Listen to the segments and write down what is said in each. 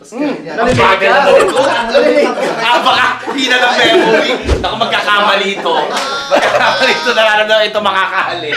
Ang bagal na ito. Baka hindi na ng memory. Naku, magkakamali ito. Magkakamali ito. Nararamdaman ito makakahali.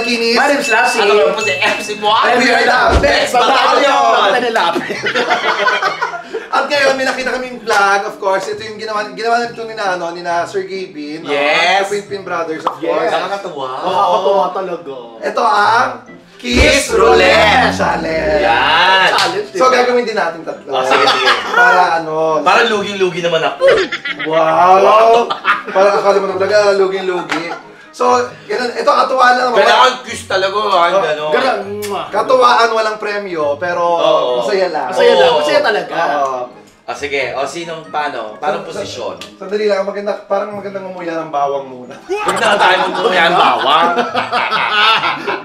Kinis. My name is Lassie. Ano po si MC Moa? And we are the Best Battalion! At ngayon, may nakita kaming vlog, of course. Ito yung ginawa nito ni Sir Gavin. Yes! The Pinpin Brothers, of course. Nakakatuwa. Nakakatuwa talaga. Ito ang Kiss Roulette Challenge. Yan! So, gagawin din natin tatlo. Sige. Para Para luging-lugi naman ako. Wow! Para akala mo na talaga, luging-lugi. So, ganun, ito katuwaan lang naman. Kailangan kiss talaga, gano'n. Katuwaan, walang premyo, pero masaya lang. Masaya talaga. Sige, sinong paano? Paano posisyon? Sandali lang, parang magandang umuya ng bawang muna. Huwag na tayo magtumuya ng bawang.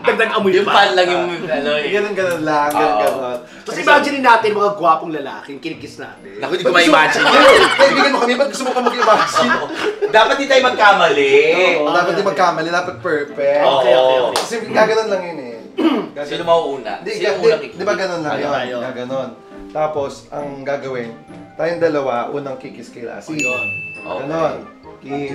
Dagdag amoy Yung pan lang yung ano eh. Ganun lang, ganun. Tapos imagine natin mga gwapong lalaking kinikis natin. Naku, hindi ko ma-imagine yan. Kaibigan mo kami, ba't gusto mo ka mag-imagine? Dapat di tayo magkamali. Dapat di magkamali, dapat perfect. Okay. Kasi gaganon lang yun eh. Sino mauuna? Sino unang Di ba ganon lang yun? Gaganon. Tapos, ang gagawin, tayong dalawa, unang kikis kay Lassie. Ganon. Kiss.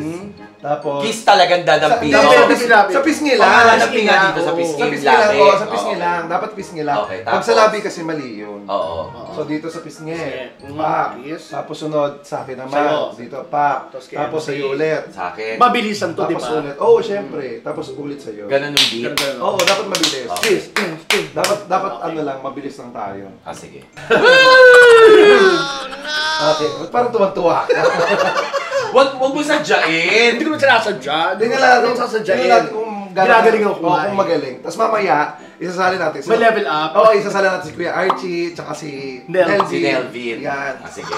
Tapos... Kiss talagang dadampi. Sa pisngi lang. Dadampi nga dito sa pisngi. Sa pisngi lang. Oo, sa pisngi lang. Dapat pisngi lang. Pag sa labi kasi mali yun. Oo. So dito sa pisngi. Pak. Tapos sunod sa akin naman. Dito, pak. Tapos sa'yo ulit. Sa akin. Mabilisan to, di ba? Tapos ulit. Oo, syempre. Tapos ulit sa'yo. Ganun yung beat. Oo, dapat mabilis. Dapat ano lang, mabilis lang tayo. Sige. Okay. Parang tuwag-tuwa. Wag mo sadyain. Hindi ko naman sinasadya. Hindi nga natin kung ginagaling ako. Kung magaling. Tapos mamaya, isasali natin. May level up. Oo, isasali natin si Kuya Archie, tsaka si Nelvin. Si Nelvin. Yan. Sige.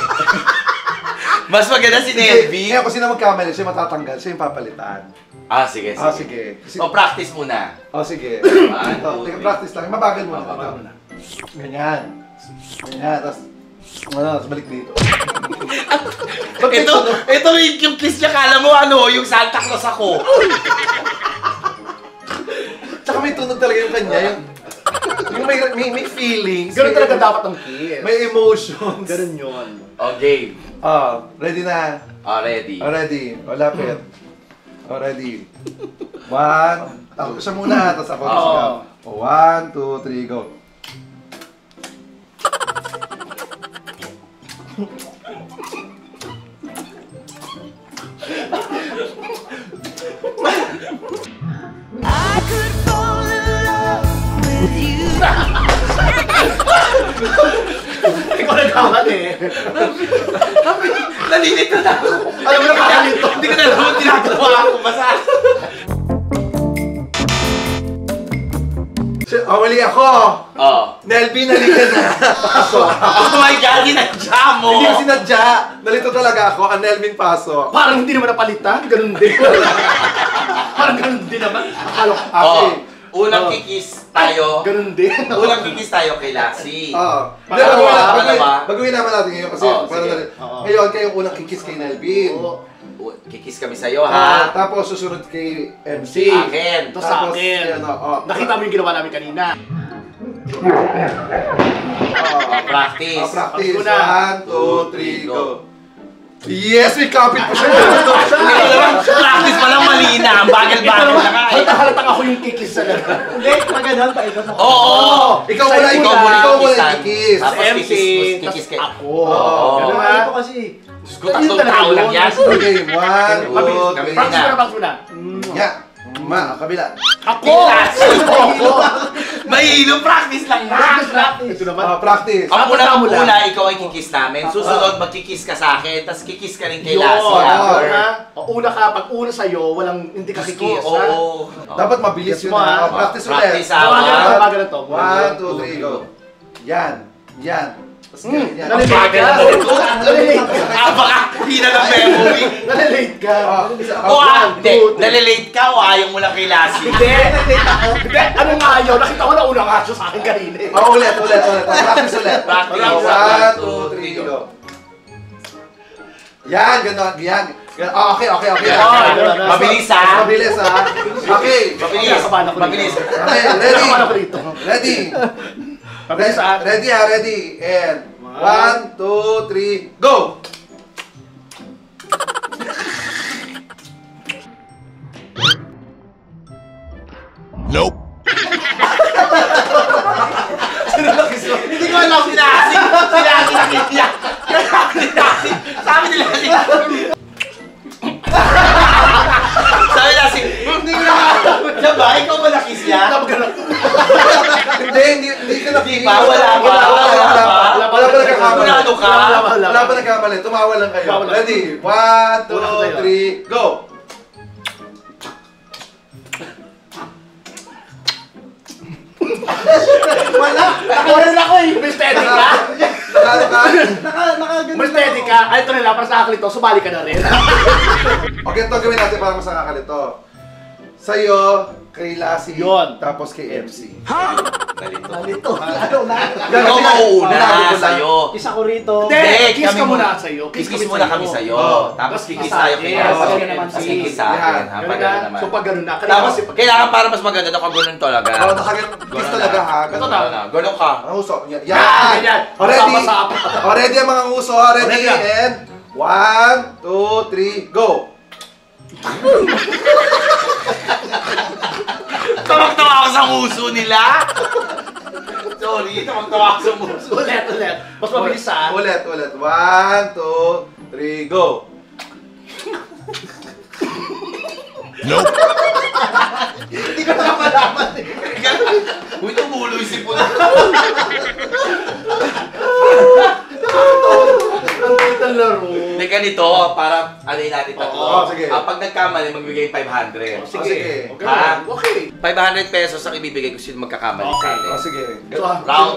Mas maganda si Nelvin. Kaya kung sino magkamali, siya matatanggal, siya yung papalitan. Sige. Sige. Practice muna. Sige. Ito, practice lang. Mabagal muna. Ganyan. Tapos balik dito. Ito yung kiss niya, kala mo yung Santa Claus ako. Tsaka may tunog talaga yung kanya, yung may feelings. Ganun talaga dapat ang kiss. May emotions. Ganun yun. Okay. Ready na? Ready. Ready. Lapit. Ready. One. Siya muna, tapos ako. 1, 2, 3, go. I could fall in love with you. Ikaw nagkamali eh. Nalilito na ako. Alam mo na kakalito. Hindi ko na alam kung tinatawa ako. Basta. Mali ako! Nelvin, halika na! Pasok! Oh my God, hinadya mo! Hindi ko sinadya! Nalito talaga ako, ang Nelvin pasok. Parang hindi naman napalitan. Ganun din. Parang ganun din naman. Akala ko. Unang kikis tayo. Ganun din. Unang kikis tayo kay Lassie. Baguhin naman natin ngayon kasi ngayon kayong unang kikis kay Nelvin. Kikis kami sa'yo, ha? Tapos susunod kay MC. Akin. Ito sa akin. Nakita mo yung ginawa namin kanina. Practice. Practice. 1, 2, 3, go. Yes, may kapit pa siya. Practice pa lang, mali na. Ang bagal-bagal na nga eh. Halatang ako yung kikis sa lahat. Hindi, maganon pa ito. Oo! Ikaw muna yung kikis. Tapos MC, kikis kay ako. Ganun nga ito kasi. Diyos ko, tatlong tao lang yan. Okay, 1, 2, 3. Practice muna. Yeah. Kabila. Ako! Mahilo, practice lang na. Ito naman. Practice. Ang Tama mo lang. una, ikaw ay kikiss namin. Susunod, magkikiss ka sa akin, tapos kikiss ka rin kay Yun. Lassie. Una ka, pag una sa'yo, walang hindi ka kikiss. ha? Oo. Dapat mabilis Yes, yun mo, ha. ha? Practice ulit. Practice, ha? Tawagan na to. 1, 2, 3, go. Yan. Yan. Tapos ganyan. Nalilate ka. Nalilate ka. Baka hina ng memory. Nalilate ka. Hindi. Nalilate ka o ayaw mo lang kay Lassie? Hindi. Hindi. Anong ayaw? Nakita ko na una nga siya sa akin kanina. Ulit. Practice ulit. Practice. 1, 2, 3, go. Yan, ganon. Yan. Okay. Mabilis, ha? Mabilis ha. Okay. Mabilis. Mabilis. Okay, Nakaman ako ready. dito. Ready. Mabilis ha. Ready ha, ready. And 1, 2, 3, go! Hindi ko alam si Lassie. Si Lassie nakitiyak. Sabi ni Lassie. Sabi ni Lassie, hindi ko alam. Siya ba? Ikaw ba nakiss niya? Hindi ka na. Hindi pa, wala pa. Wala pa nagkakamali. Sigurado ka? Wala pa nagkamali. Tumawa lang kayo. Ready? 1, 2, 3, go! Wala. Nakuha ako eh. May steady ka. Nakano ka? May steady ka. Ay, ito na lang. Para sa akin ito. Sumali ka na rin. Okay, ito gawin natin para mas nakakalito. Sa'yo, kay Lassie, Yun. tapos kay MC. Nalito. Ano na? Ikaw mauuna sa'yo. Isa ko rito. Hindi, Kiss kami ka muna. muna sa'yo. Kiss muna kami sa'yo. Oo. Tapos kikiss Sa tayo kay akin. Lassie. Sige naman, Tapos sige. kikiss sa akin. Ha? Ganun Pag na. naman. So pag ganun na. Tapos, kailangan para mas maganda na ganun talaga. Oo, kiss talaga ha. Ito Ganun. na. Ganun ka. Ang uso. Yan. Yan. Already. Masama-sama. Already ang mga uso. Ready? Ready na. And 1, 2, 3, go! Tawag-tawa ako sa muso nila. Sorry, tawag-tawa ako sa muso. Ulit. Mas mabilis ha. Ulit. 1, 2, 3, go! Hindi ko na malaman eh. Uy, tumulo yung sipon. Ang kitang laro. Hindi ganito, para ano'y natin tatlo. Oo, sige. Pag nagkamali, magbigay 500. Sige. Okay. Ha? Okay. 500 pesos ang ibibigay ko sino magkakamali sa atin. Sige. So,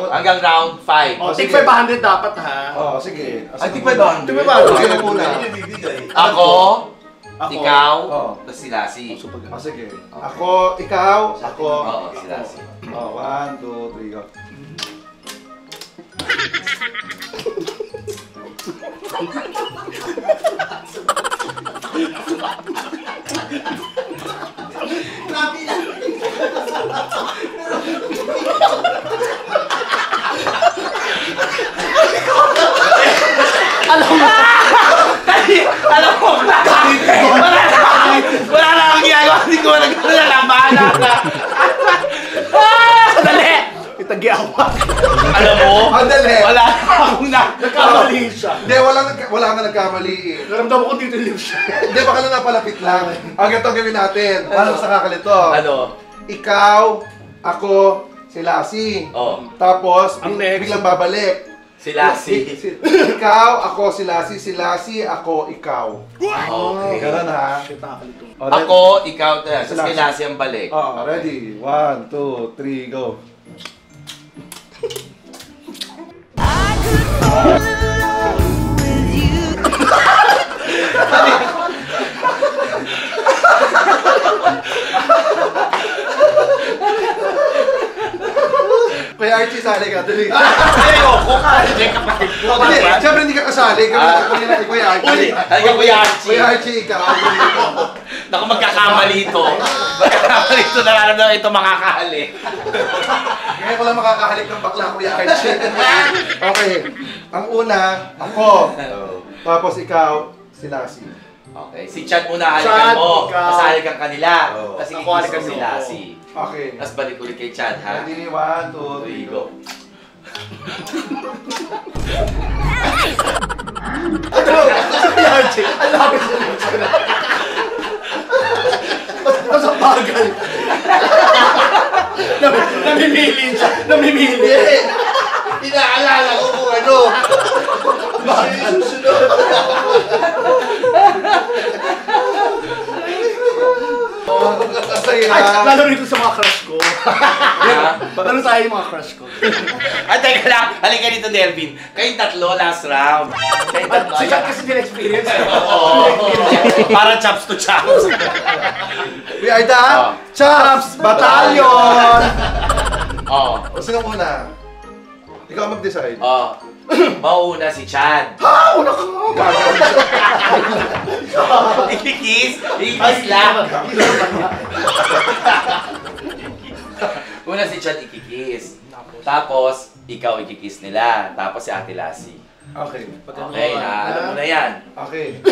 Hanggang round 5. Oh, sige. tig 500 dapat ha. Sige. Ay, di 500. Di 500. Sige muna. Ako, ikaw, Oo. tapos si Lassie. Sige. Ako, ikaw, ako. Oo, si Lassie. 1, 2, 3, go. Alam mo, wala na akong ginagawa. Hindi ko nagkalaman. Dali! Itagyawa. Alam mo, Andali. wala na akong Nagkamali siya. Hindi, wala nga nagkamali eh. Naramdaman ko dito yung siya. Hindi, baka na napalapit lang. Ang ganito ang gawin natin. Para mas nakakalito. Ano? Ikaw, ako, si Lassie. Oh, Tapos, Ang next. biglang babalik. si Lassie. Ikaw, ako, si Lassie, ako, ikaw. Okay. Ganun ha. Nakakalito. Ako, ikaw, tapos kay Lassie ang balik. Ready? 1, 2, 3, go. I could fall in love with you. Kuya Archie, sali ka. Dali. Ayoko ka. Diyan kapatid ko. Hindi, siyempre hindi ka kasali. Kuya Archie. Ay, Kuya Archie. Kuya Archie, ikaw. Naku, magkakamali ito. Magkakamali ito. Nararamdaman ito makakahali. Ngayon ko lang makakahalik ng bakla, Kuya Archie. Okay. Ang una, ako. Tapos ikaw, si Lassie. Okay, si Chad muna halikan Chad, mo. ikaw. Tapos halikan ka nila. Oo. Tapos Ako ikikis halikan ko si mo. Lassie. Okay. Tapos balik ulit kay Chad, ha? Ready? 1, 2, 3, go. Kuya Archie, ang lapit siya. Mas ang bagal. Namimili siya. Namimili. Inaalala ko kung ano. Susunod. Masaya. Ay, lalo rin sa mga crush ko. Lalo tayo yung mga crush ko. At teka lang, halika dito, Delvin. Kayong tatlo, last round. Kayong tatlo. Si Chad kasi din experience. Oo. Para chops to chops. We are the Oh. Chops Battalion! Oh. O sino muna? Ikaw ang mag-decide. Oh. Mauna si Chad. Ha! Una ka nga! Ikikis. Ikikis lang. Una si Chad ikikis. Tapos, ikaw ikikis nila. Tapos si Ate Lassie. Okay. Okay, alam mo na yan. Okay.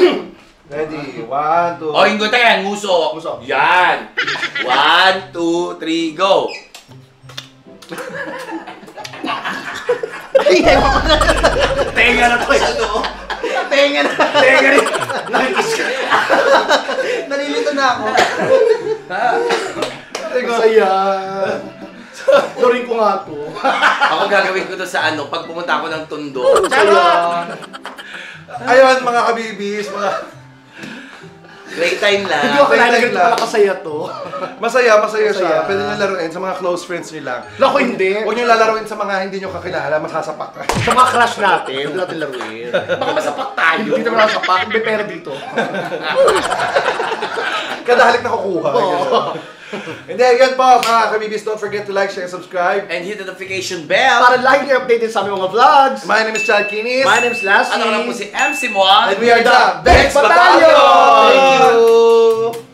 Ready? 1, 2... O, hingot na yan. Nguso. Nguso. Yan. 1, 2, 3, go. Tenga na to eh. Tenga na. Tenga rin. Nakikis ka. Nalilito na ako. Masaya. Lorin ko nga to. Ako gagawin ko to sa ano, pag pumunta ako ng Tondo. Masaya. Ayun, mga kabibis, mga... Great time lang. Hindi ako nalagyan pala kasaya to. Masaya siya. Masaya. Pwede nyo laruin sa mga close friends nyo lang. Lako hindi. Huwag nyo lalaruin sa mga hindi nyo kakilala, masasapak ka. Sa mga crush natin, huwag natin laruin. Baka masapak tayo. Hindi naman nasapak, may pera dito. Kadahalik na kukuha. Oo. Hindi, yan po mga kabibis. Don't forget to like, share, and subscribe. And hit the notification bell. Para lagi kayo updated sa aming mga vlogs. My name is Chad Kinis. My name's Lassie. Ano lang po si MC Moa. And we are the Bex Bex Battalion! Battalion! Thank you!